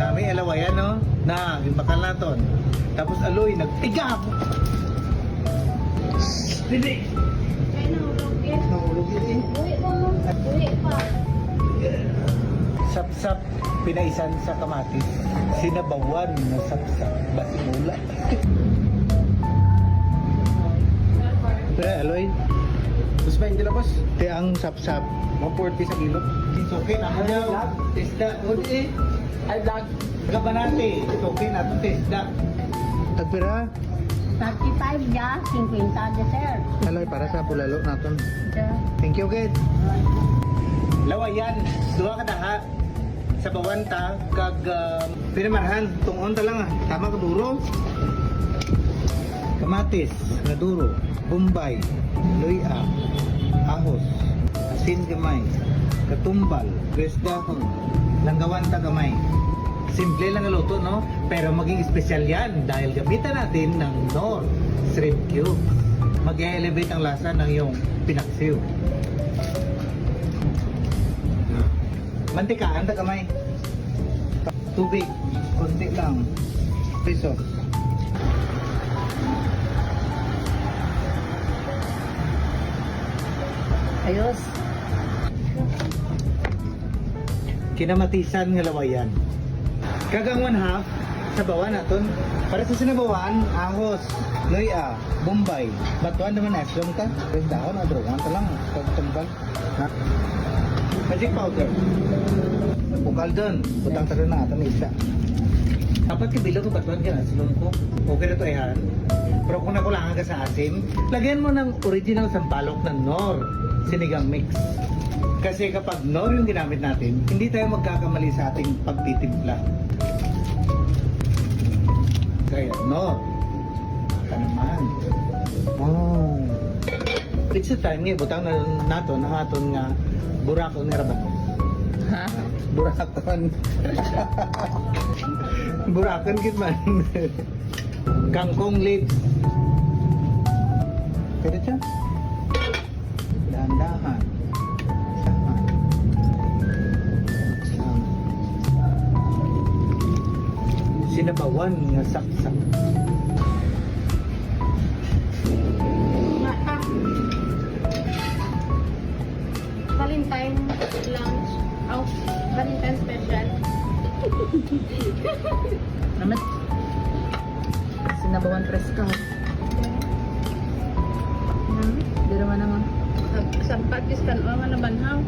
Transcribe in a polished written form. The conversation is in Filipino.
Nami alawayan no? Na, yung bakal naton. Tapos aloy, nagtigap! Hindi! Nahulog yun eh. Uwi pa. Sap-sap, pinaisan sa kamatis. Sinabawan na sap-sap, basimula. Pero aloy, Mas 20 na boss. te ang sap-sap. 140 sa kilo. Isukin ako daw. Tisda. O di eh. Ay, vlog. Gabanate. Isukin nato tisda. Tagpira. 35 ya, 50 de sir. Aloy, para sa bulalo naton. Sir. Thank you, kid. Lawayan. Duha ka daha. Sa bawanta, kag pinamarhan. Tungon ta lang ah. Tama ka duro. Kamatis, na duro. Bombay, luya, ahos, asin gamay, katumbal, dahon, langgawan ta gamay. Simple lang ang luto, no? Pero maging espesyal yan dahil gamitan natin ng Knorr Shrimp Cube. Mag-elevate ang lasa ng iyong pinaksiw. Mantikaan ta gamay. Tubig, konti lang. Piso. Ayos. Kinamatisan nga lawayan. Kagang 1/2 sa bawan naton. Para sa sinabawan, ahos, luya, bombay. Batuan naman aslam ka. Pero dahon, adrogan ka lang. Pagtumbal. Ha? Magic powder. Bukal doon. Butang taro na ito isa. Dapat kibilo ko batuan ka na. Silong ko. Okay na to ihan. Pero kung nakulangan ka sa asim, lagyan mo ng original sampalok ng Knorr Sinigang Mix. Kasi kapag Knorr yung ginamit natin, hindi tayo magkakamali sa ating pagtitimpla. Kaya Knorr. Ka naman. Oh. It's the time nga, butang na nato ang aton nga burakon nga rabat. Ha? Burakon. Burakon kit man. Kangkong lips. Pwede siya? Dahan-dahan. Sama. Sinabawan nga saksak. Valentine lunch. Oh, Valentine special. Naman. Sinabawan presko. Di naman naman. Sampat distan o nga naman ha.